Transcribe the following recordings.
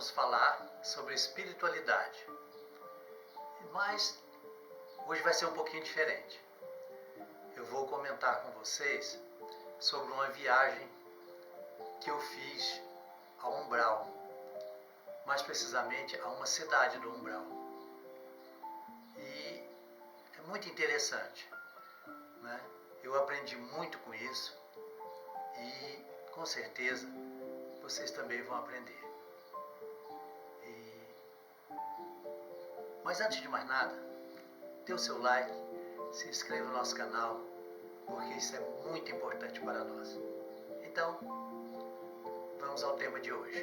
vamos falar sobre espiritualidade. Mas hoje vai ser um pouquinho diferente. Eu vou comentar com vocês sobre uma viagem que eu fiz ao Umbral, mais precisamente a uma cidade do Umbral. E é muito interessante, né? Eu aprendi muito com isso e com certeza vocês também vão aprender. Mas antes de mais nada, dê o seu like, se inscreva no nosso canal, porque isso é muito importante para nós. Então, vamos ao tema de hoje.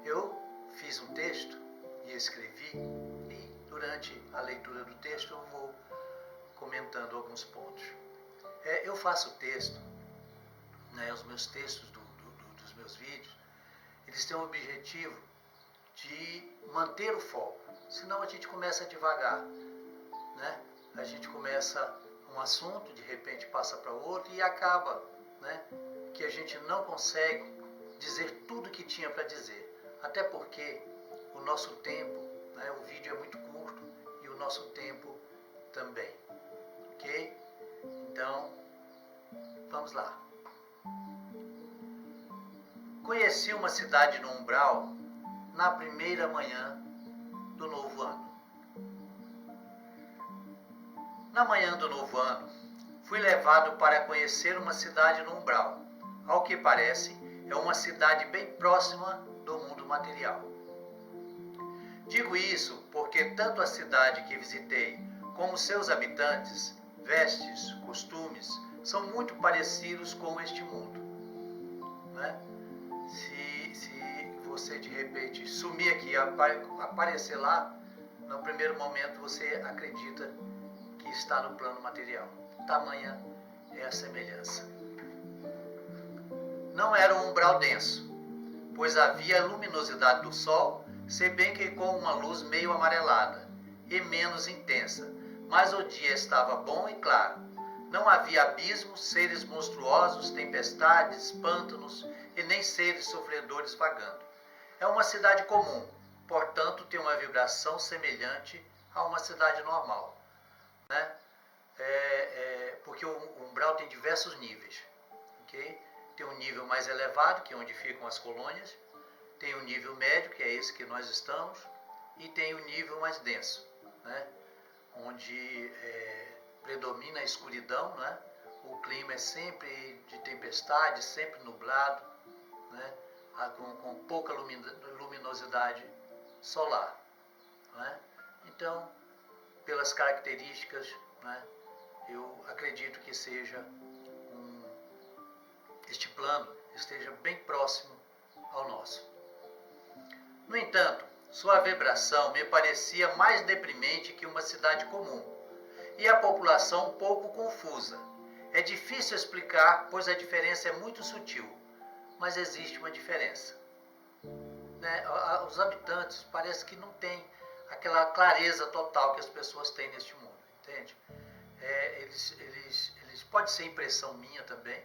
Eu fiz um texto e escrevi, e durante a leitura do texto eu vou comentando alguns pontos. Eu faço texto, né, os meus textos dos meus vídeos, eles têm o objetivo de manter o foco, senão a gente começa a divagar, né? A gente começa um assunto, de repente passa para outro e acaba, né, que a gente não consegue dizer tudo que tinha para dizer, até porque o nosso tempo, né, o vídeo é muito curto e o nosso tempo também, ok? Então, vamos lá. Conheci uma cidade no Umbral na primeira manhã do novo ano. Na manhã do novo ano, fui levado para conhecer uma cidade no Umbral. Ao que parece, é uma cidade bem próxima do mundo material. Digo isso porque tanto a cidade que visitei como seus habitantes, vestes, costumes, são muito parecidos com este mundo, né? Se você de repente sumir aqui, aparecer lá, no primeiro momento você acredita que está no plano material. Tamanha é a semelhança. Não era um umbral denso, pois havia a luminosidade do sol, se bem que com uma luz meio amarelada e menos intensa, mas o dia estava bom e claro. Não havia abismos, seres monstruosos, tempestades, pântanos e nem seres sofredores vagando. É uma cidade comum, portanto tem uma vibração semelhante a uma cidade normal, né? Porque o umbral tem diversos níveis, ok? Tem um nível mais elevado, que é onde ficam as colônias, tem o nível médio, que é esse que nós estamos, e tem o nível mais denso, né? Onde predomina a escuridão, né? O clima é sempre de tempestade, sempre nublado, né? Com pouca luminosidade solar, né? Então, pelas características, né, eu acredito que este plano esteja bem próximo ao nosso. No entanto, sua vibração me parecia mais deprimente que uma cidade comum, e a população um pouco confusa. É difícil explicar, pois a diferença é muito sutil, mas existe uma diferença, né? Os habitantes parece que não têm aquela clareza total que as pessoas têm neste mundo, entende? Eles pode ser impressão minha também,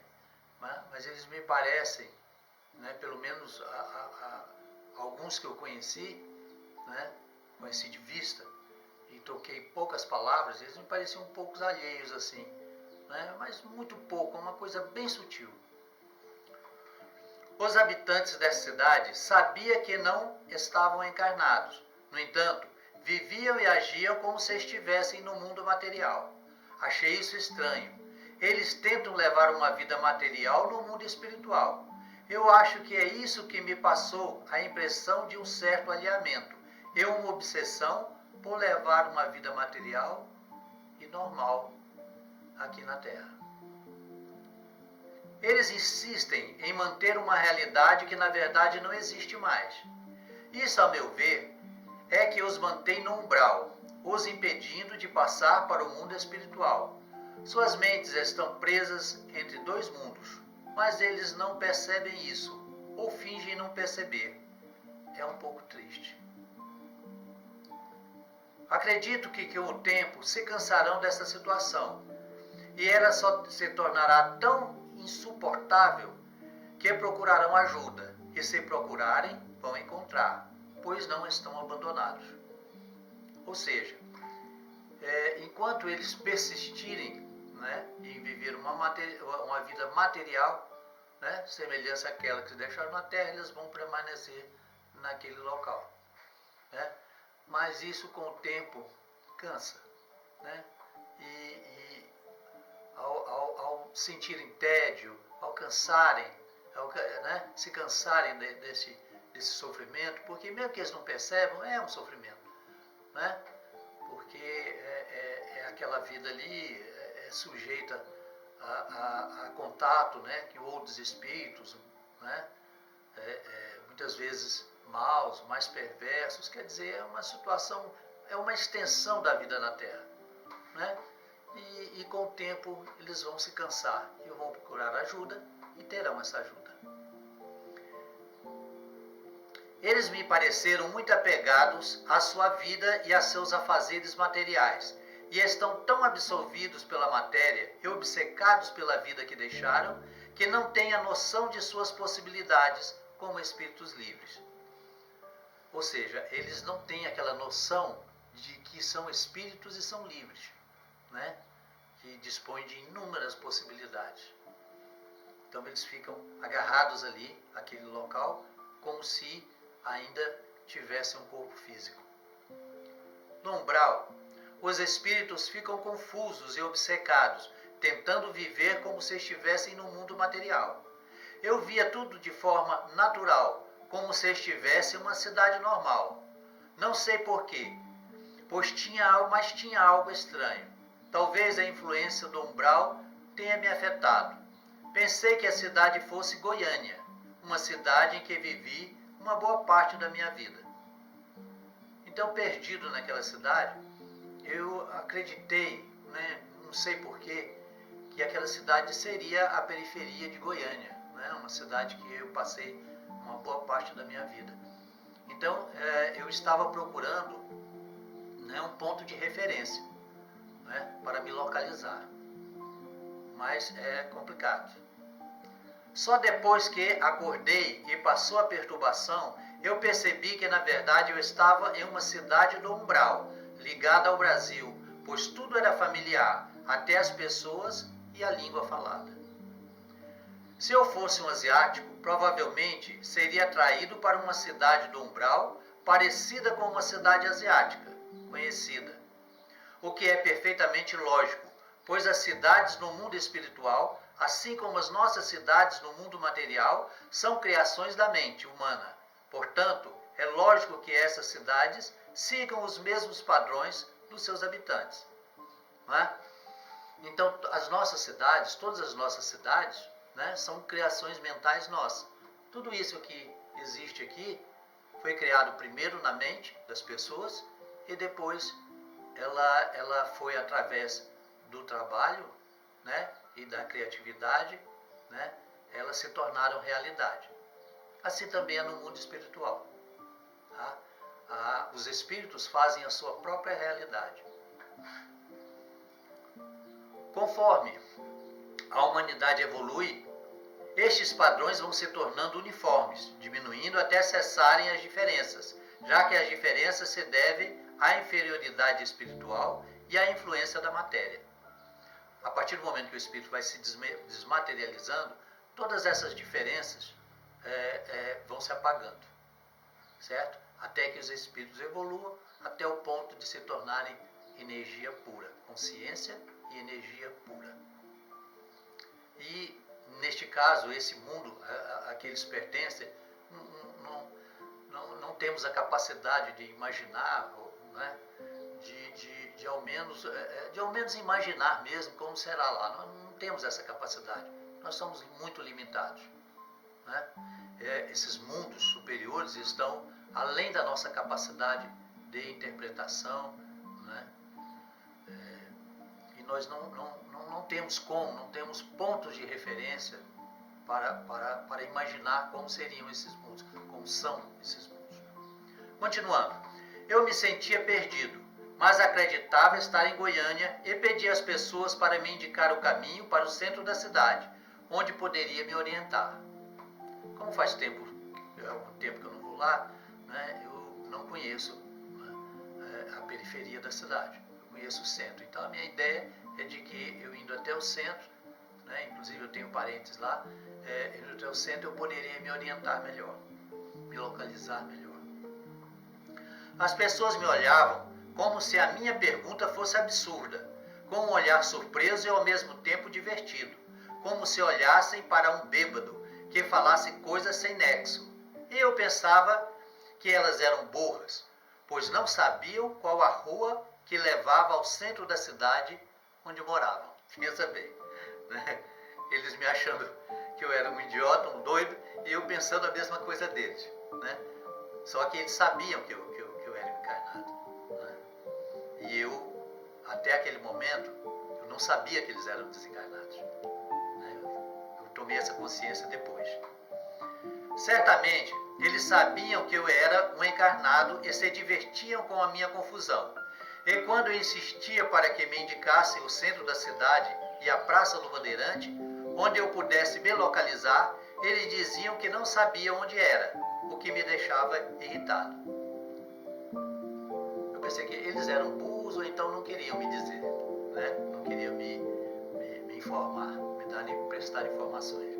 né? Mas eles me parecem, né, pelo menos alguns que eu conheci, né, conheci de vista e troquei poucas palavras, eles me pareciam um pouco alheios assim, né, mas muito pouco, uma coisa bem sutil. Os habitantes dessa cidade sabiam que não estavam encarnados, no entanto, viviam e agiam como se estivessem no mundo material. Achei isso estranho. Eles tentam levar uma vida material no mundo espiritual. Eu acho que é isso que me passou a impressão de um certo alinhamento e uma obsessão por levar uma vida material e normal aqui na Terra. Eles insistem em manter uma realidade que na verdade não existe mais. Isso, a meu ver, é que os mantém no umbral, os impedindo de passar para o mundo espiritual. Suas mentes estão presas entre dois mundos, mas eles não percebem isso, ou fingem não perceber. É um pouco triste. Acredito que com o tempo se cansarão dessa situação, e ela só se tornará tão insuportável que procurarão ajuda, e se procurarem, vão encontrar, pois não estão abandonados. Ou seja, enquanto eles persistirem, né, em viver uma vida material, né, semelhança àquela que deixaram na terra, eles vão permanecer naquele local. Né? Mas isso com o tempo cansa. Né? E ao sentirem tédio, ao cansarem, né, se cansarem desse sofrimento, porque mesmo que eles não percebam, é um sofrimento. Né? Porque aquela vida ali é sujeita a contato, né, que outros espíritos, né, muitas vezes maus, mais perversos, quer dizer, é uma situação, é uma extensão da vida na Terra. Né? E com o tempo eles vão se cansar e vão procurar ajuda e terão essa ajuda. Eles me pareceram muito apegados à sua vida e a seus afazeres materiais, e estão tão absorvidos pela matéria e obcecados pela vida que deixaram, que não têm a noção de suas possibilidades como espíritos livres. Ou seja, eles não têm aquela noção de que são espíritos e são livres, né? Que dispõem de inúmeras possibilidades. Então eles ficam agarrados ali, àquele local, como se ainda tivessem um corpo físico. No umbral, os espíritos ficam confusos e obcecados, tentando viver como se estivessem no mundo material. Eu via tudo de forma natural, como se estivesse em uma cidade normal. Não sei porquê, mas tinha algo estranho. Talvez a influência do umbral tenha me afetado. Pensei que a cidade fosse Goiânia, uma cidade em que vivi uma boa parte da minha vida. Então, perdido naquela cidade, eu acreditei, né, não sei porquê, que aquela cidade seria a periferia de Goiânia, né, uma cidade que eu passei uma boa parte da minha vida. Então, eu estava procurando, né, um ponto de referência, né, para me localizar. Mas é complicado. Só depois que acordei e passou a perturbação, eu percebi que, na verdade, eu estava em uma cidade do umbral, ligada ao Brasil, pois tudo era familiar, até as pessoas e a língua falada. Se eu fosse um asiático, provavelmente seria atraído para uma cidade do umbral, parecida com uma cidade asiática, conhecida. O que é perfeitamente lógico, pois as cidades no mundo espiritual, assim como as nossas cidades no mundo material, são criações da mente humana. Portanto, é lógico que essas cidades sigam os mesmos padrões dos seus habitantes. Não é? Então, as nossas cidades, todas as nossas cidades, né, são criações mentais nossas. Tudo isso que existe aqui foi criado primeiro na mente das pessoas e depois ela foi através do trabalho, né, e da criatividade, né, elas se tornaram realidade. Assim também é no mundo espiritual. Tá? Os espíritos fazem a sua própria realidade. Conforme a humanidade evolui, estes padrões vão se tornando uniformes, diminuindo até cessarem as diferenças, já que as diferenças se devem à inferioridade espiritual e à influência da matéria. A partir do momento que o espírito vai se desmaterializando, todas essas diferenças vão se apagando, certo? Até que os espíritos evoluam até o ponto de se tornarem energia pura, consciência e energia pura. E, neste caso, esse mundo a que eles pertencem, não temos a capacidade de imaginar, né? de ao menos imaginar mesmo como será lá. Nós não temos essa capacidade. Nós somos muito limitados. Né? Esses mundos superiores estão além da nossa capacidade de interpretação, né? E nós não temos não temos pontos de referência para imaginar como seriam esses mundos, como são esses mundos. Continuando, eu me sentia perdido, mas acreditava estar em Goiânia e pedi às pessoas para me indicar o caminho para o centro da cidade, onde poderia me orientar. Como faz tempo, algum tempo que eu não vou estou lá, né, eu não conheço, né, a periferia da cidade, eu conheço o centro. Então a minha ideia é de que eu indo até o centro, né, inclusive eu tenho parentes lá, indo até o centro eu poderia me orientar melhor, me localizar melhor. As pessoas me olhavam como se a minha pergunta fosse absurda, com um olhar surpreso e ao mesmo tempo divertido, como se olhassem para um bêbado que falasse coisas sem nexo. E eu pensava que elas eram burras, pois não sabiam qual a rua que levava ao centro da cidade onde moravam. Pensa bem, né? Eles me achando que eu era um idiota, um doido, e eu pensando a mesma coisa deles, né? Só que eles sabiam que eu era encarnado, né? E eu, até aquele momento, eu não sabia que eles eram desencarnados, né? Eu tomei essa consciência depois. Certamente, eles sabiam que eu era um encarnado e se divertiam com a minha confusão. E quando eu insistia para que me indicassem o centro da cidade e a Praça do Bandeirante, onde eu pudesse me localizar, eles diziam que não sabiam onde era, o que me deixava irritado. Eu pensei que eles eram burros ou então não queriam me dizer, né? Não queriam me informar, me prestar informações.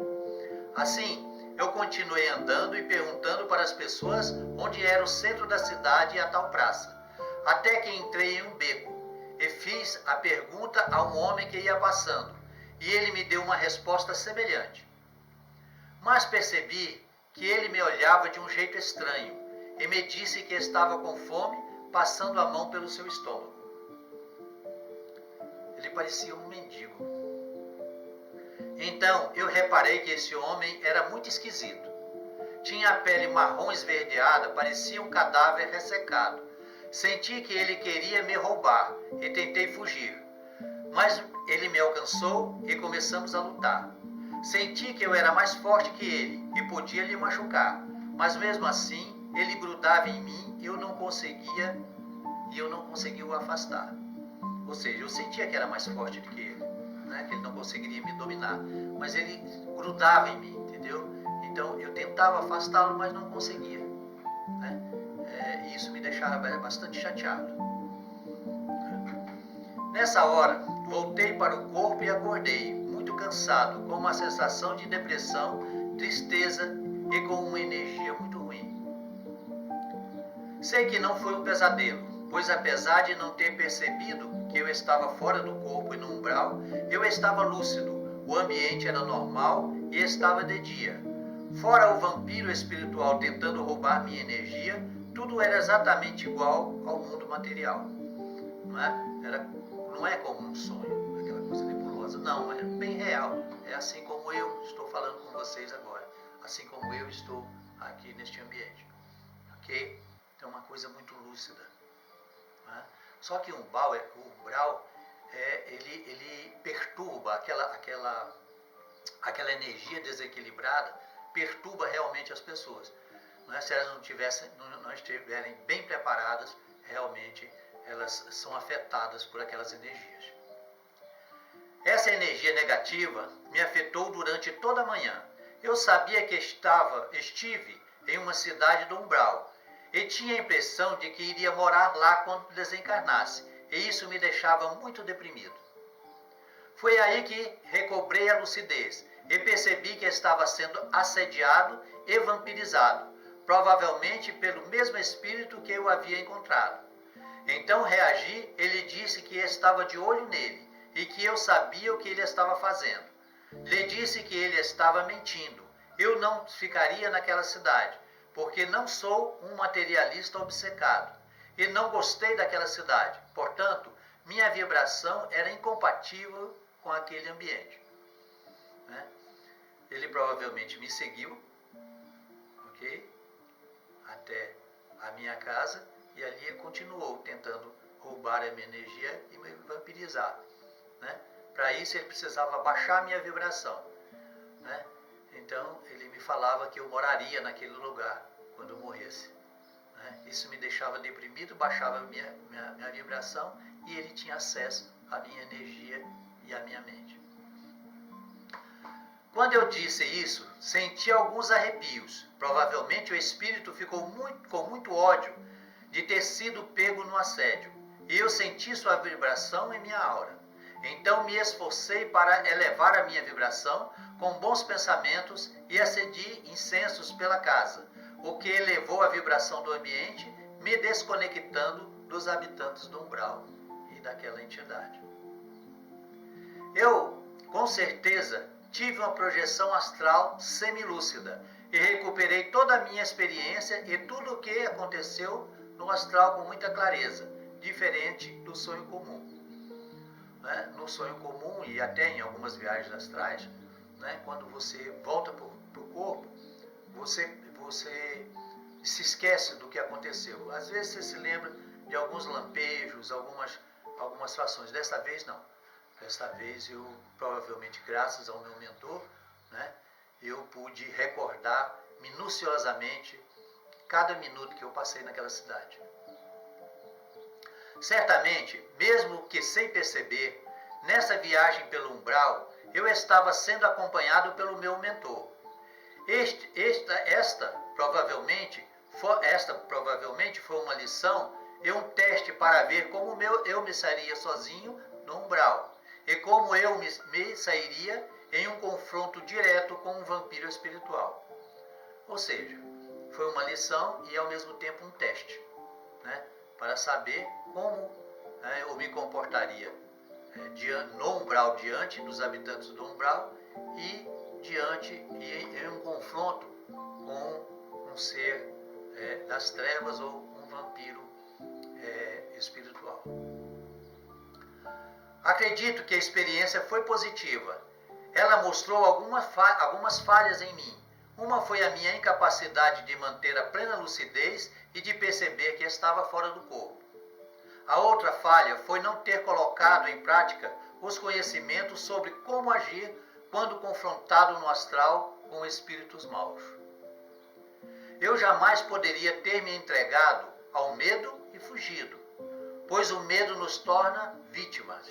Assim, eu continuei andando e perguntando para as pessoas onde era o centro da cidade e a tal praça, até que entrei em um beco e fiz a pergunta a um homem que ia passando, e ele me deu uma resposta semelhante. Mas percebi que ele me olhava de um jeito estranho e me disse que estava com fome, passando a mão pelo seu estômago. Ele parecia um mendigo. Então eu reparei que esse homem era muito esquisito. Tinha a pele marrom esverdeada, parecia um cadáver ressecado. Senti que ele queria me roubar e tentei fugir. Mas ele me alcançou e começamos a lutar. Senti que eu era mais forte que ele e podia lhe machucar. Mas mesmo assim, ele grudava em mim e eu não conseguia o afastar. Ou seja, eu sentia que era mais forte do que ele, né? Que ele não conseguiria me dominar. Mas ele grudava em mim, entendeu? Então eu tentava afastá-lo, mas não conseguia, né? E isso me deixava bastante chateado. Nessa hora, voltei para o corpo e acordei, muito cansado, com uma sensação de depressão, tristeza e com uma energia muito ruim. Sei que não foi um pesadelo, pois apesar de não ter percebido que eu estava fora do corpo e no umbral, eu estava lúcido, o ambiente era normal e estava de dia. Fora o vampiro espiritual tentando roubar minha energia, tudo era exatamente igual ao mundo material. Não é como um sonho, aquela coisa nebulosa. Não, é bem real. É assim como eu estou falando com vocês agora. Assim como eu estou aqui neste ambiente. Ok? Então é uma coisa muito lúcida. Né? Só que o umbral, ele perturba aquela energia desequilibrada, perturba realmente as pessoas. Né? Se elas não estiverem bem preparadas, realmente elas são afetadas por aquelas energias. Essa energia negativa me afetou durante toda a manhã. Eu sabia que estive em uma cidade do umbral e tinha a impressão de que iria morar lá quando desencarnasse, e isso me deixava muito deprimido. Foi aí que recobrei a lucidez e percebi que estava sendo assediado e vampirizado, provavelmente pelo mesmo espírito que eu havia encontrado. Então reagi, ele disse que estava de olho nele e que eu sabia o que ele estava fazendo. Lhe disse que ele estava mentindo. Eu não ficaria naquela cidade, porque não sou um materialista obcecado e não gostei daquela cidade. Portanto, minha vibração era incompatível com aquele ambiente. Né? Ele provavelmente me seguiu, ok? Até a minha casa. E ali ele continuou tentando roubar a minha energia e me vampirizar. Né? Para isso ele precisava baixar a minha vibração. Né? Então ele me falava que eu moraria naquele lugar quando eu morresse. Né? Isso me deixava deprimido, baixava a minha vibração e ele tinha acesso à minha energia e à minha mente. Quando eu disse isso, senti alguns arrepios. Provavelmente o espírito ficou com muito ódio de ter sido pego no assédio. E eu senti sua vibração em minha aura. Então me esforcei para elevar a minha vibração com bons pensamentos e acendi incensos pela casa, o que elevou a vibração do ambiente, me desconectando dos habitantes do umbral e daquela entidade. Eu, com certeza, tive uma projeção astral semilúcida e recuperei toda a minha experiência e tudo o que aconteceu no astral com muita clareza, diferente do sonho comum. Né? No sonho comum e até em algumas viagens astrais, né? Quando você volta para o corpo, você se esquece do que aconteceu. Às vezes você se lembra de alguns lampejos, algumas situações. Dessa vez não. Desta vez eu, provavelmente graças ao meu mentor, né, eu pude recordar minuciosamente cada minuto que eu passei naquela cidade. Certamente, mesmo que sem perceber, nessa viagem pelo umbral, eu estava sendo acompanhado pelo meu mentor. Esta provavelmente foi uma lição e um teste para ver como eu me sairia sozinho no umbral e como eu me sairia em um confronto direto com um vampiro espiritual. Ou seja, foi uma lição e ao mesmo tempo um teste, né, para saber como eu me comportaria no umbral, diante dos habitantes do umbral e em um confronto com um ser das trevas ou um vampiro espiritual. Acredito que a experiência foi positiva. Ela mostrou algumas falhas em mim. Uma foi a minha incapacidade de manter a plena lucidez e de perceber que estava fora do corpo. A outra falha foi não ter colocado em prática os conhecimentos sobre como agir quando confrontado no astral com espíritos maus. Eu jamais poderia ter me entregado ao medo e fugido, pois o medo nos torna vítimas.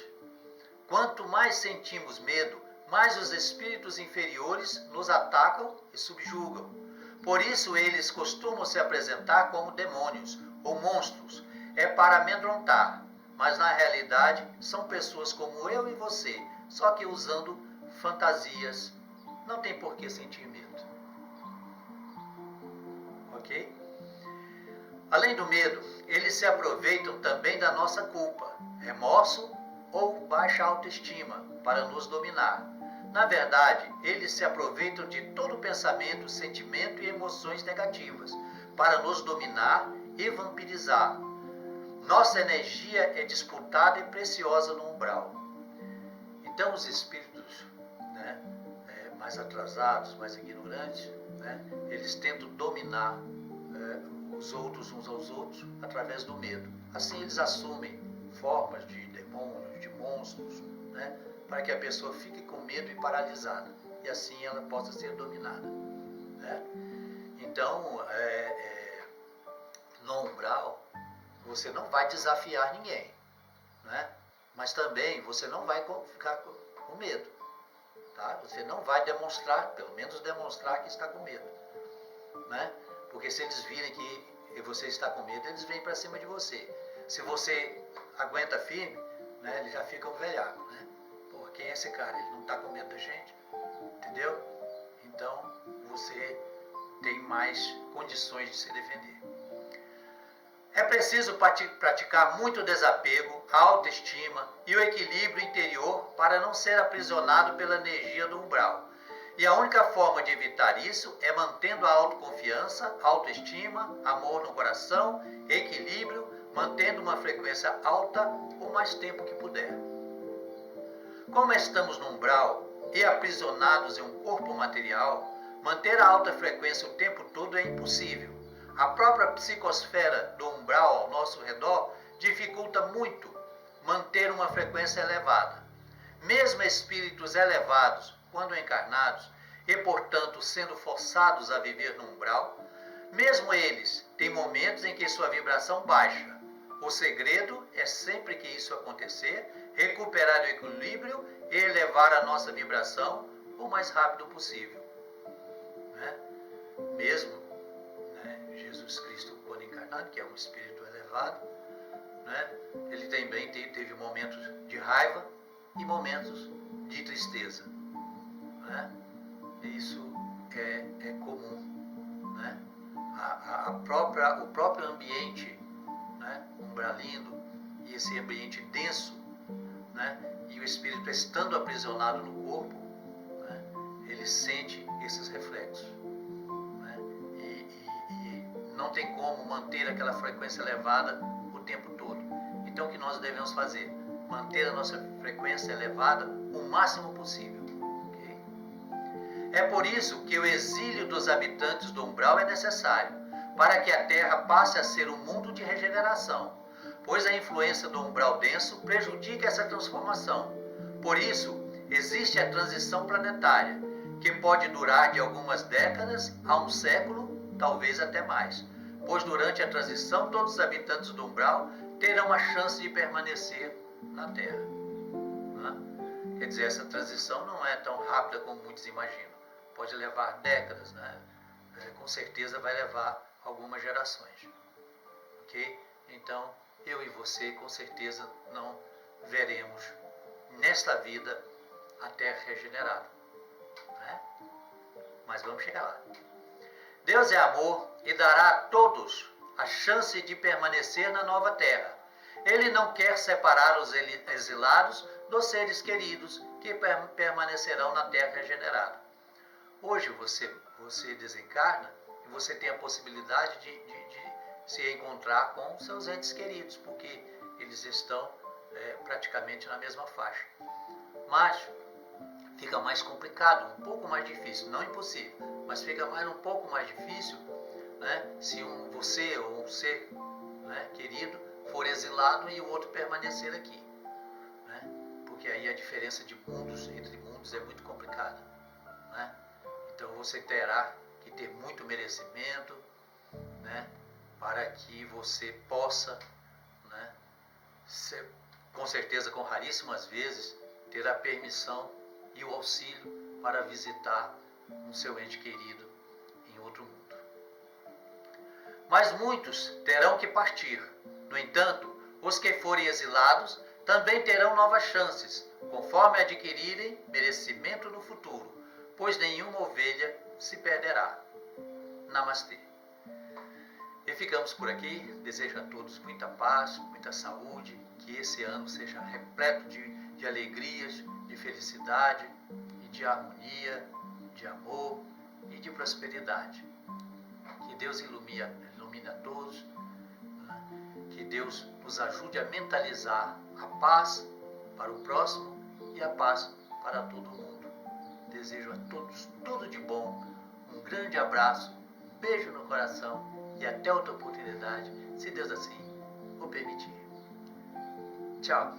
Quanto mais sentimos medo, mais os espíritos inferiores nos atacam e subjugam. Por isso eles costumam se apresentar como demônios ou monstros. É para amedrontar, mas na realidade são pessoas como eu e você, só que usando fantasias. Não tem por que sentir medo. Ok? Além do medo, eles se aproveitam também da nossa culpa, remorso ou baixa autoestima para nos dominar. Na verdade, eles se aproveitam de todo pensamento, sentimento e emoções negativas para nos dominar e vampirizar. Nossa energia é disputada e preciosa no umbral. Então os espíritos, né, mais atrasados, mais ignorantes, né, eles tentam dominar os outros uns aos outros através do medo. Assim eles assumem formas de demônios, de monstros, né, para que a pessoa fique com medo e paralisada. E assim ela possa ser dominada. Né? Então, no umbral, você não vai desafiar ninguém, né? Mas também você não vai ficar com medo, tá? Você não vai demonstrar, pelo menos demonstrar que está com medo, né? Porque se eles virem que você está com medo, eles vêm para cima de você. Se você aguenta firme, né, eles já ficam velhacos, né? Pô, quem é esse cara? Ele não está com medo da gente, entendeu? Então você tem mais condições de se defender. É preciso praticar muito desapego, a autoestima e o equilíbrio interior para não ser aprisionado pela energia do umbral. E a única forma de evitar isso é mantendo a autoconfiança, autoestima, amor no coração, equilíbrio, mantendo uma frequência alta o mais tempo que puder. Como estamos no umbral e aprisionados em um corpo material, manter a alta frequência o tempo todo é impossível. A própria psicosfera do umbral ao nosso redor dificulta muito manter uma frequência elevada. Mesmo espíritos elevados, quando encarnados, e portanto sendo forçados a viver no umbral, mesmo eles têm momentos em que sua vibração baixa. O segredo é sempre que isso acontecer, recuperar o equilíbrio e elevar a nossa vibração o mais rápido possível. Né? Mesmo, né, Jesus Cristo, quando encarnado, que é um espírito elevado, né, ele também teve momentos de raiva e momentos de tristeza. Né? Isso é comum. Né? O próprio ambiente, né, umbralino, e esse ambiente denso, né, e o espírito estando aprisionado no corpo, né, ele sente esses reflexos. Né, e não tem como manter aquela frequência elevada o tempo todo. Então o que nós devemos fazer? Manter a nossa frequência elevada o máximo possível. Okay? É por isso que o exílio dos habitantes do umbral é necessário, para que a Terra passe a ser um mundo de regeneração, pois a influência do umbral denso prejudica essa transformação. Por isso, existe a transição planetária, que pode durar de algumas décadas a um século, talvez até mais, pois durante a transição todos os habitantes do umbral terão a chance de permanecer na Terra. Né? Quer dizer, essa transição não é tão rápida como muitos imaginam. Pode levar décadas, né? Com certeza vai levar algumas gerações. Ok? Então, eu e você com certeza não veremos nesta vida a Terra regenerada. Né? Mas vamos chegar lá. Deus é amor e dará a todos a chance de permanecer na nova Terra. Ele não quer separar os exilados dos seres queridos que permanecerão na Terra regenerada. Hoje você desencarna e você tem a possibilidade de se encontrar com seus entes queridos, porque eles estão praticamente na mesma faixa. Mas fica mais complicado, um pouco mais difícil, não impossível, mas fica um pouco mais difícil, né, se você ou um ser, né, querido for exilado e o outro permanecer aqui. Né, porque aí a diferença de mundos, entre mundos, é muito complicada. Né? Então você terá que ter muito merecimento, né, para que você possa, né, com certeza, com raríssimas vezes, ter a permissão e o auxílio para visitar um seu ente querido em outro mundo. Mas muitos terão que partir. No entanto, os que forem exilados também terão novas chances, conforme adquirirem merecimento no futuro, pois nenhuma ovelha se perderá. Namastê. E ficamos por aqui. Desejo a todos muita paz, muita saúde, que esse ano seja repleto de alegrias, de felicidade, e de harmonia, de amor e de prosperidade. Que Deus ilumine a todos, né? Que Deus nos ajude a mentalizar a paz para o próximo e a paz para todo mundo. Desejo a todos tudo de bom, um grande abraço, um beijo no coração e até outra oportunidade, se Deus assim o permitir. Tchau.